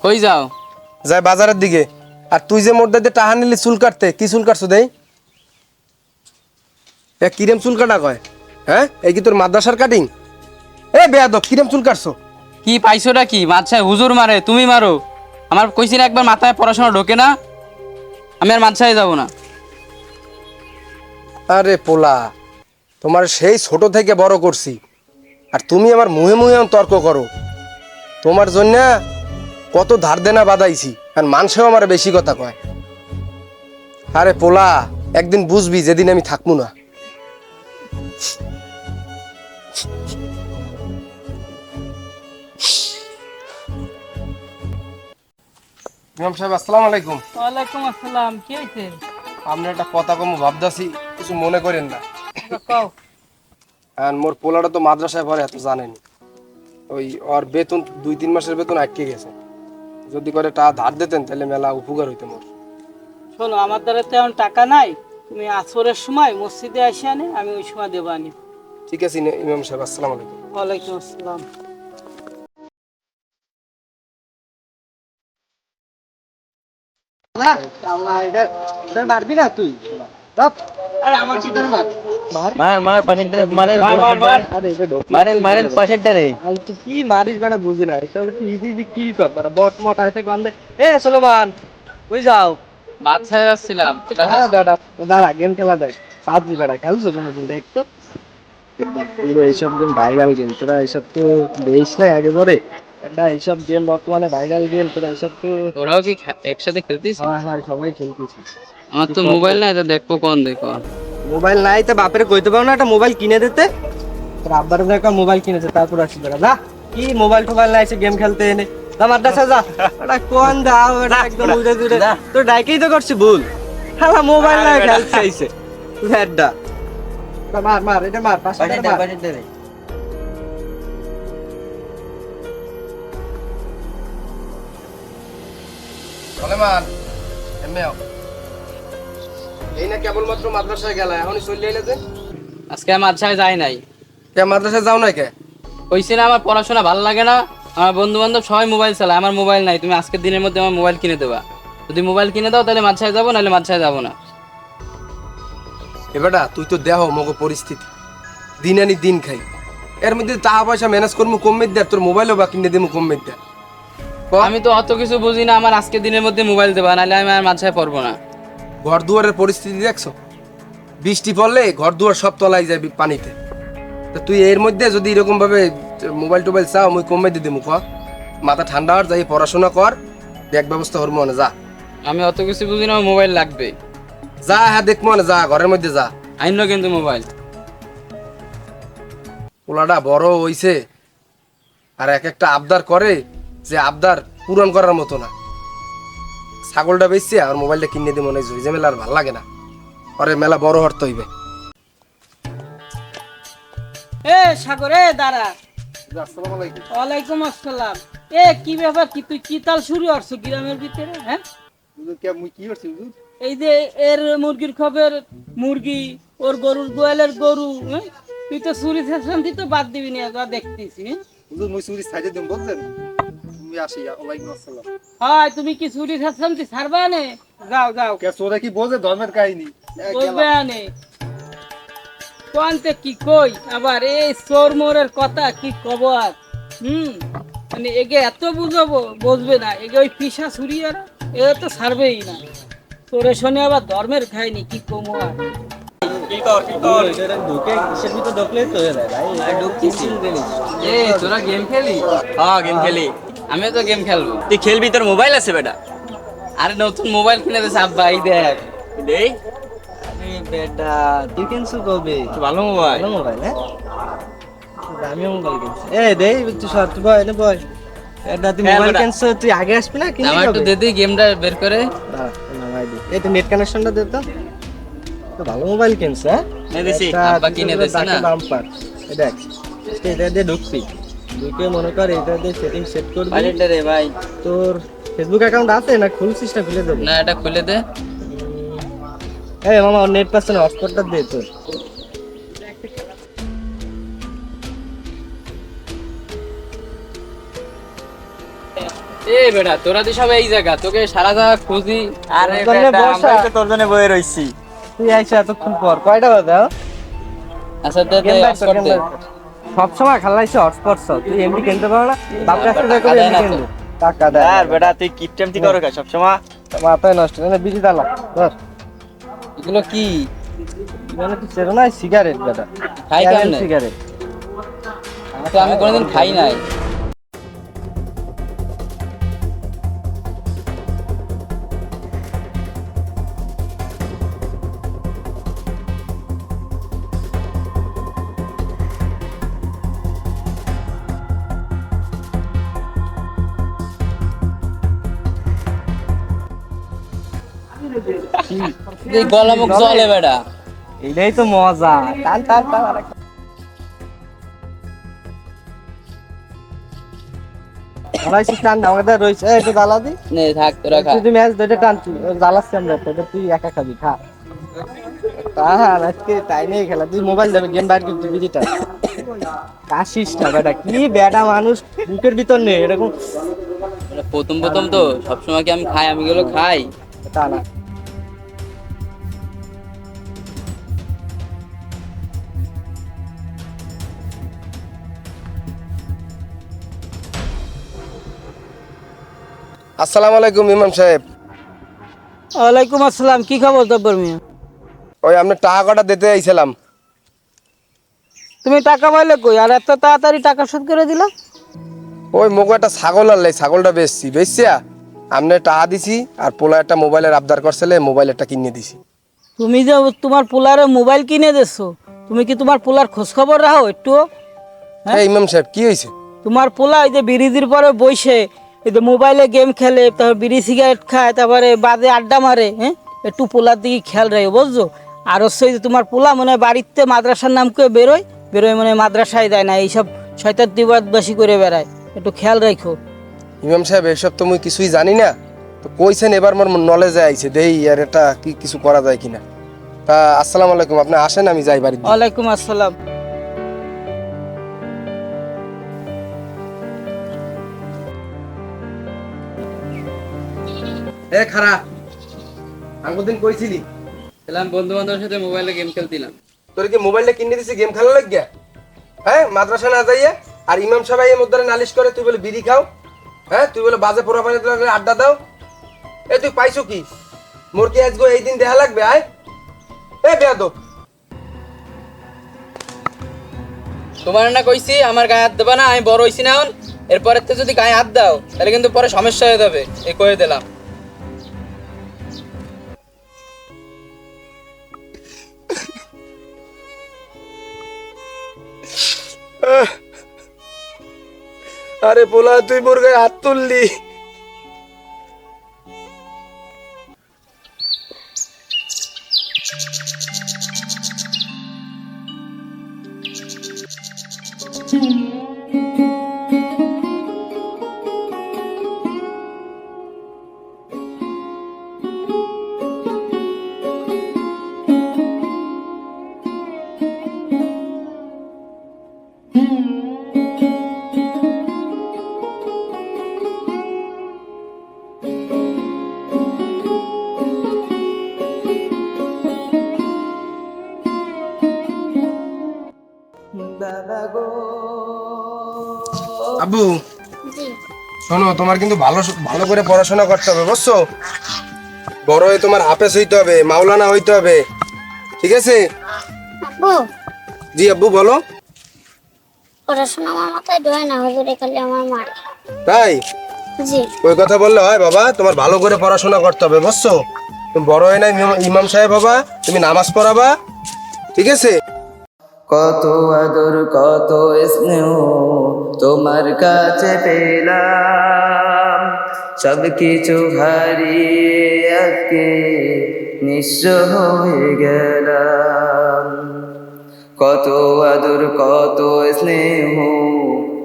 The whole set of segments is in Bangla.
কই যাও? যাই বাজারের দিকে। আর তুই যে মোর দাইতে টাহা নিলি চুল কাটতে, কি চুল কাটছো দেই? এ কিরেম চুল কাটা কয়? হ্যাঁ, এই কি তোর মাদ্রাসার কাটিং? এ বেয়াদব, কিরেম চুল কাটছো? কি পাইছোটা কি? মাদ্রাসায় হুজুর মারে, তুমি মারো। আমার কইছি না একবার মাথায় পড়াশোনা ঢোকে না, আমি আর মাদ্রাসায় যাব না। আরে পোলা, তোমার সেই ছোট থেকে বড় করছি, আর তুমি আমার মুহে মুহে তর্ক করো। তোমার জন্য কত ধার দেনা বাদাইছি, আর মানুষেও আমার বেশি কথা কয়। আরে পোলা, একদিন বুঝবি যেদিন আমি থাকবো না। ইমাম সাহেব, আসসালামু আলাইকুম। ওয়ালাইকুম আসসালাম। কি হয়েছে? আপনি একটা কথা কম ভাবদাছি, কিছু মনে করেন না। কও। আর মোর পোলাটা তো মাদ্রাসায় পড়ে, এত জানেন। ওই ওর বেতন 2-3 মাসের বেতন আটকে গেছে। যদি করে টাকা ধার দিতেন তাহলে মেলা উপকার হইতো মোর। শোনো, আমার দ্বারা তেমন টাকা নাই, তুমি আসরের সময় মসজিদে আসে আনে, আমি ওই সময় দেবো আনি। ঠিক আছে ইমাম সাহেব, আসসালামু আলাইকুম। ওয়ালাইকুম আসসালাম। মারবি না তুই? কি মারিস বেটা বুঝি না, কি ব্যাপার বট মট আছে গন্ধে। সুলেমান, কই যাও? মাদ্রাসায় যাচ্ছিলাম। দাঁড়া, গেম খেলা দেখ। পাবজি বেটা খেলছো কোনোদিন? দেখতো এইসব গেম ভাইরাল গেম, তোরা এইসব তো বেশ না একেবারে। এটা এইসব গেম বর্তমানে ভাইরাল গেম, তোরা এইসব তো ওরাও কি একসাথে খেলতিস? হয় সবাই খেলতেছি। আমার তো মোবাইল নাই, তো দেখবো কোন দেখো। মোবাইল নাই তো বাপের কইতে পারো না একটা মোবাইল কিনে দিতে? তোর আব্বার একটা মোবাইল কিনেছে, তারপর আসি বেটা। যা, কি মোবাইল টোবাইল নাই, গেম খেলতে এনে যা মাদ্রাসা যা। এটা কোন দাও, এটা একদম উড়ে দূরে তো ডাইকেই তো করছি ভুল। হ্যাঁ, মোবাইল নাই খেলতে চাইছে ভ্যাডা। মার মার, এটা মার, পাশে মার। সুলেমান, এমএও এই না কেবলমাত্র মাদ্রাসায় গেলা, এখনই চলে এলে যে? আজকে আমি মাদ্রাসায় যাই নাই। কে মাদ্রাসায় যাও না কে? কইছি না আমার পড়াশোনা ভালো লাগে না, আমার বন্ধু বান্ধব সবাই মোবাইল চালায়, আমার মোবাইল নাই। তুমি আজকের দিনের মধ্যে আমার মোবাইল কিনে দেবা। যদি মোবাইল কিনে দাও তাহলে মাদ্রাসায় যাবো, নাহলে মাদ্রাসায় যাবো না। এ বেটা, তুই তো দেহ মগো পরিস্থিতি, দিন আনি দিন খাই, এর মধ্যে টাকা পয়সা ম্যানেজ করবো কমে দেয়, তোর মোবাইলও বা কিনে দেবো কমে দেয়। আমি তো অত কিছু বুঝি না, আমার আজকের দিনের মধ্যে মোবাইল দেবা, নাহলে আমি আর মাদ্রাসায় পড়বো না। ঘর দুয়ারের পরিস্থিতি দেখছো? বৃষ্টি পড়লে ঘর দুয়ার সব তলাই যায় পানিতে। তা তুই এর মধ্যে যদি এরকম ভাবে মোবাইল টোবাইল চাও, মুই কমে দিয়ে দিবো। মাথা ঠান্ডা হওয়ার, যাই পড়াশোনা কর, ব্যাগ ব্যবস্থা হর মনে যা। আমি অত কিছু বুঝি না, আমার মোবাইল লাগবে। যা, হ্যাঁ দেখ মনে যা, ঘরের মধ্যে যা। আইনলো কিন্তু মোবাইল। পোলাটা বড় হইছে, আর এক একটা আবদার করে যে আবদার পূরণ করার মতো না। ছাগলটা বেচছে আর মোবাইলটা কিনে দিয়ে মনে হয় যে মেলা আর ভাল লাগে না, আরে মেলা বড় হরতে হইবে। এ সাগর, এ দাঁড়া। ওয়ালাইকুম আসসালাম। এ কি ব্যাপার, কি তুই কি তাল শুরু করছো গ্রামের ভিতরে? হ্যাঁ, এই যে এর মুরগির খবর মুরগি, ওর গরুর গোয়ালের গরু, হ্যাঁ? তুই তো চুরি শান্তি তো বাদ দিবি না, যা দেখতেছি। হয় তুমি কি চুরি শান্তি ছাড়বা নে? যাও যাও, কি বোঝে ধর্মের কাহিনী? বলবে আনে কোনতে কি কই আবার এই চোর মোরের কথা কি কব আর। মানে এগে এত বুঝাবো, বুঝবে না। এগে ওই পিসা ছুরি আর এ তো ছাড়বেই না। তোরে শোনে আবার ধর্মের খায়নি, কি কমো আর। এ তোরা গেম খেলি? হ্যাঁ, গেম খেলি। আমিও তো গেম খেলবো। তুই খেলবি, তোর মোবাইল আছে বেটা? আরে নতুন মোবাইল কিনে দিয়েছে আব্বা, এই দেখ। দেই বেটা তুই কিনছু কবে? ভালো মোবাইল। ভালো মোবাইল, হ্যাঁ? দামি মোবাইল কিনছিস? এ দেই তুই শর্ট বয় না বয়। এটা তুই হ্যাঁ, মোবাইল বেটা। কিনছ, তুই আগে আসবি না কিনবি আমার একটু কবে? দে দিই গেমটা বের করে। দাঁড়া, নামাই দি। এই তো নেট কানেকশনটা দে তো। তো ভালো মোবাইল কিনছ, হ্যাঁ? এই দিছি। একটা আব্বা কিনে দুটো দিছে না? ডাকে বাম্পার। এই দেখ, এটা দিয়ে ঢুকবি, ঢুকে মনে কর এটা দিয়ে সেটিং সেট করবি। বাজেটটা রে ভাই। তোর ফেসবুক অ্যাকাউন্ট আছে না? খুলছিস না খুলে দেবো? না, এটা খুলে দে। এই মামা, নেট পাচ্ছে না, হটস্পটটা দে তোর। এ বেটা তোরা তো সব এই জায়গা, তোকে সারা জায়গা খুঁজি। আরে তোর জন্য বেটা বসা। আমরা তো তোর জন্য বয়ে রইছি। তুই আইসা এতক্ষণ পর কয়টা বাজে? আচ্ছা দে দে অফ কর দে। সব সময় খাল্লাইছে হটস্পট তুই এমনি কিনতে পারো না? বাপ কাছ থেকে টাকা করে দেয় এমনি না কিনবি। তো। টাকা দেয় আর না। বেটা তুই কিপটেমটি করো কা সব সময়। মাথায় নষ্ট না বিড়ি দালা ধর। এগুলো কি মানে তুই চেনো না সিগারেট বেটা, খাই কেমনে? সিগারেট। তো আমি কোনোদিন খাই নাই। এই গলা মুখ জ্বলে বেটা। এটাই তো মজা। টান টান টান আরেকটা। আড়াইশো টান আমাদের রয়েছে একটু জ্বালা দি। নে থাক তোরা খা। তুই ম্যাচ দুইটা টান তুই জ্বালাচ্ছি আমরা তোদের, তুই একা খাবি খা। হ্যাঁ আজকে তাই নেই খেলা, তুই মোবাইল যাবে গেম বাইর করতে বিজিটা কাশিস না বেটা, কি বেটা মানুষ বুকের ভিতর নেই এরকম। এটা প্রথম প্রথম তো, সবসময় কি আমি খাই? আমি গুলো খাই। তা না আসসালামু আলাইকুম ইমাম সাহেব। ওয়ালাইকুম আসসালাম, কি খবর জব্বর মিয়া? ওই আপনি টাকা কটা দিতে আইছিলাম। তুমি টাকা পাইলে কই আর এত তাড়াতাড়ি টাকা শোধ করে দিলা? ওই মুখ একটা ছাগল আনলাই, ছাগলটা বেচছিয়া আপনি টাকা দিছি, আর পোলা একটা মোবাইলের আবদার করছিলে, মোবাইল একটা কিনে দিছি। তুমি যে তোমার পোলারে মোবাইল কিনে দিছো, তুমি কি তোমার পোলার খোঁজ খবর রাখো একটু? হ্যাঁ ইমাম সাহেব কি হয়েছে? তোমার পোলা এই যে বিড়িদির পরে বসে এই যে মোবাইলে গেম খেলে, তারপর বিড়ি সিগারেট খায়, তারপরে বাদে আড্ডা মারে, হ্যাঁ একটু পোলার দিকে খেয়াল রাখো বুঝছো। আর হচ্ছে যে তোমার পোলা মনে হয় বাড়িতে মাদ্রাসার নাম করে বেরোয় মনে হয় মাদ্রাসায় দেয় না, এইসব শয়তান দিবাদবাসী করে বেড়ায়, একটু খেয়াল রাখো। ইমাম সাহেব এসব তো মুই কিছুই জানি না, তো কইছেন এবার মোর নলেজে আইছে, দেই আর এটা কি কিছু করা যায় কিনা। তা আসসালামু আলাইকুম, আপনি আসেন আমি যাই বাড়িতে। ওয়ালাইকুম আসসালাম। এ খারা আঙ্গুদিন কইছিলি এলাম বন্ধু বান্ধবের সাথে মোবাইলে গেম খেলতিলাম। তোর কি মোবাইলটা কিনে দিছি গেম খেলা লাগিয়া? হ্যাঁ মাদ্রাসা না যাইয়া আর ইমাম সাহেব এই মধ্যে নালিশ করে, তুই বলে বিড়ি খাও, হ্যাঁ তুই বলে বাজে পোড়াপানি আড্ডা দাও। এ তুই পাইছো কি? মোর কি আজকে এই দিন দেখা লাগবে? আয় এ বেয়াদব। তোমার না কইছি আমার গায়ে হাত দেবা না, আমি বড় হইছি না এখন। এরপরের থেকে যদি গায়ে হাত দাও তাহলে কিন্তু পরে সমস্যা হয়ে যাবে, এই কয়ে দিলাম। আরে পোলা তুই মোর গায়ে হাত তুললি। আব্বু শোনো, তোমার কিন্তু ভালো ভালো করে পড়াশোনা করতে হবে বুঝছো। বড় হয়ে তোমার হাফেজ হইতে হবে, মাওলানা হইতে হবে, ঠিক আছে? আব্বু, জি আব্বু বলো। পড়াশোনা আমার মাথায় ঢোয় না, হুজুরে খালি আমার মারে। তাই জি ওই কথা বললে হয় বাবা? তোমার ভালো করে পড়াশোনা করতে হবে বুঝছো। তুমি বড় হয়ে না ইমাম সাহেব বাবা, তুমি নামাজ পড়াবা, ঠিক আছে? কত আদর কত স্নেহ তোমার কাছে পেলাম, সব কিছু হারিয়ে আজকে নিঃস্ব হয়ে গেলাম। কত আদর কত স্নেহ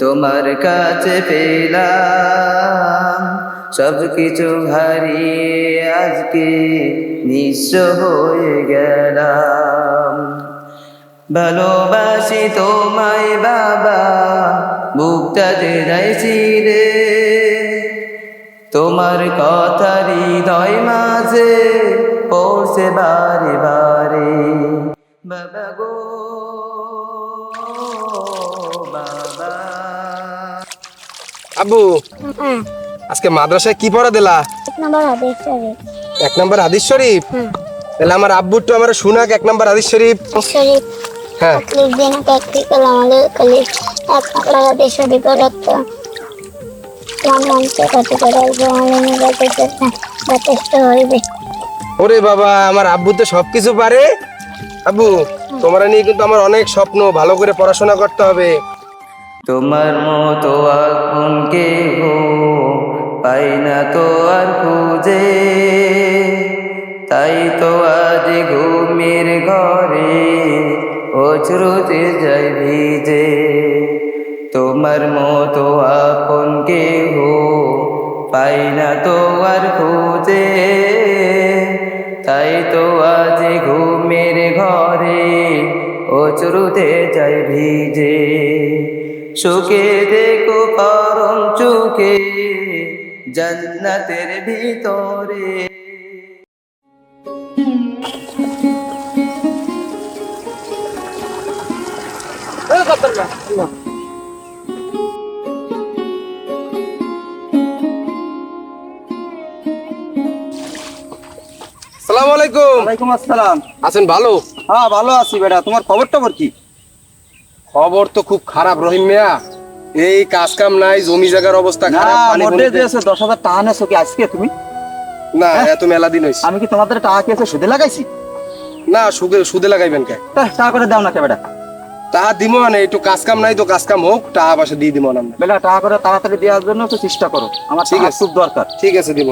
তোমার কাছে পেলাম, সব কিছু হারিয়ে আজকে নিঃস্ব হয়ে গেলাম। ভালোবাসি তোমায় বাবা, বুকটা দেরাইছি রে, তোমার কথা হৃদয় মাঝে পড়ছে বারে বারে। বাবা গো বাবা। আব্বু হ্যাঁ আজকে মাদ্রাসায় কি পড়া দিলা? 1 নম্বর হাদিস শরীফ। 1 নম্বর হাদিস শরীফ? তাহলে আমার আব্বু একটু আমার শোনাক 1 নম্বর হাদিস শরীফ। শরীফ হ্যাঁ তাকলিফ দিন কাকতি কালামালে কালি 1 নম্বর হাদিস শরীফ রক্ত কোন মন্ত্র কত করে জমানে যথেষ্ট হইবে। ওরে বাবা, আমার আব্বু তো সবকিছু পারে। আব্বু তোমরা নিয়ে কিন্তু আমার অনেক স্বপ্ন, ভালো করে পড়াশোনা করতে হবে। তোমার মতো আপন কেহ পাই না তো আর খুঁজে, তাই তো আজ ঘুমের ঘরে অশ্রুতে যাই ভিজে। তোমার মতো আপন কেহ পাই না তো আর খুঁজে, তাই তো আজ ঘুমের ঘরে অশ্রুতে যাই ভিজে। সুখে দেখো পরম চোখে জান্নাতের ভিতরে। আসসালামু আলাইকুম। ওয়ালাইকুম আসসালাম। আছেন ভালো? হ্যাঁ ভালো আছি বেটা, তোমার খবর টবর কি? খবর তো খুব খারাপ রহিম মিয়া। এই কাজ কাম নাই, জমি জায়গার অবস্থা না খারাপ। পানি মোটে বনিতে- দিয়েছে 10,000 টাকা নেছো কি আজকে তুমি? না এত মেলা দিন হইছে। আমি কি তোমাদের টাকা কি আছে সুদে লাগাইছি? না সুদে লাগাইবেন কে? টাকা করে দাও না কে বেটা? তাহা দিব মানে একটু কাজ কাম নাই তো, কাজ কাম হোক, টাকা পয়সা দিয়ে দিব না। বেটা টাকা করে তাড়াতাড়ি দেওয়ার জন্য তো চেষ্টা করো, আমার ঠিক টাকা আছে। খুব দরকার। ঠিক আছে দিব।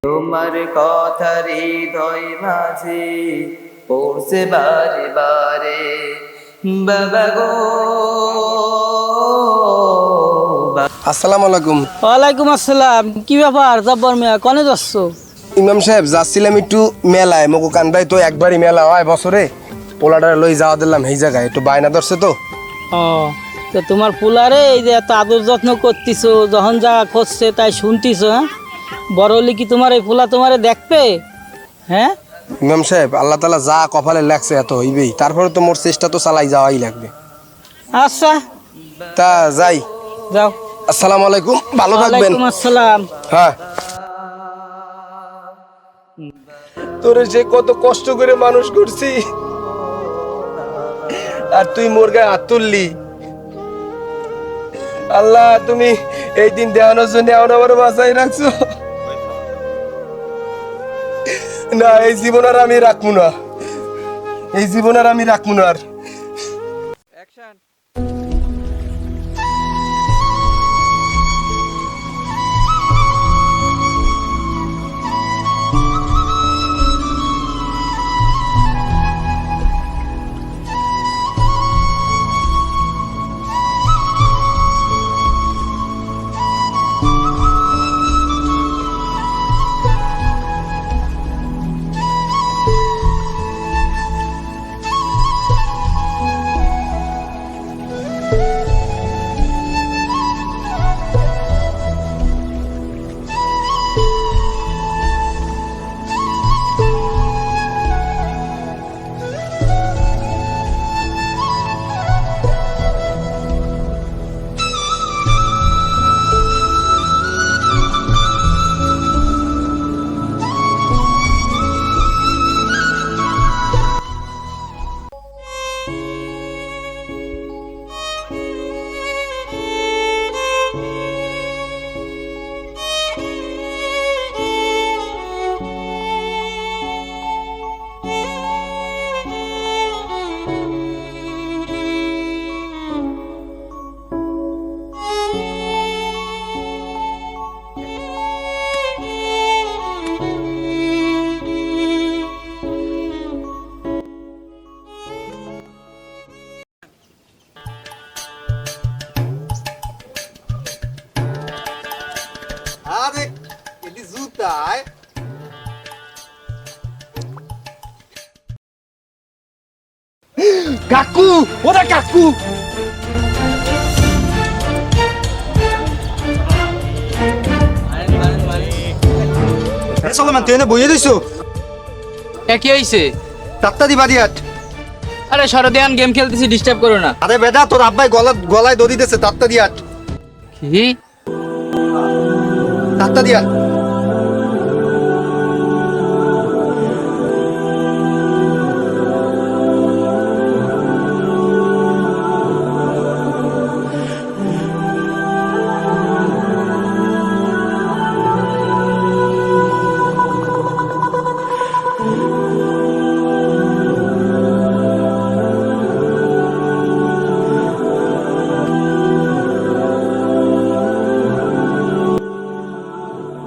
তোমার কথা হৃদয় মাঝে পড়ছে বারে বারে। বাবা গো আসসালামু আলাইকুম। ওয়ালাইকুম আসসালাম। কি ব্যাপার জব্বর মিয়া, কনে যাচ্ছ? ইমাম সাহেব যাচ্ছিলাম একটু মেলায়, মগু কান্দায় তো একবারই মেলা হয় বছরে, পোলাটা লই যাওয়া দিলাম এই জায়গায়, একটু বায়না ধরছে তো। ও তো তোমার পোলারে এই যে এত আদর যত্ন করতিছো, যখন যা করছে তাই শুনতিছো, হ্যাঁ? বড় হলে কি তোমার এই পোলা তোমারে দেখবে? হ্যাঁ ইমাম সাহেব আল্লাহ তাআলা যা কপালে লাগছে এত হইবেই, তারপরে তো মোর চেষ্টা তো চালাই যাওয়াই লাগবে। আচ্ছা তা যাই। যাও। আসসালামু আলাইকুম, ভালো থাকবেন। ওয়ালাইকুম আসসালাম। হ্যাঁ। তোরে যে কত কষ্ট করে মানুষ করছি, আর তুই মোর গায়ে হাত তুললি। আল্লাহ তুমি এই দিন দেখানোর জন্য এমন আমার বাঁচাই রাখছো। না এই জীবন আর আমি রাখবো না, এই জীবন আর আমি রাখবো না। আর কাকু ওটা কাকু চলো মান তুই এনে বইয়ে দিছো কি হয়েছে? ডাক্তার দি বাড়ি আট। আরে সরদিয়ান গেম খেলতেছি, ডিস্টার্ব করো না। আরে বেটা তোর আব্বাই গলায় দড়ি দিতেছে, ডাক্তার দি আট। কি? ডাক্তার দি আট।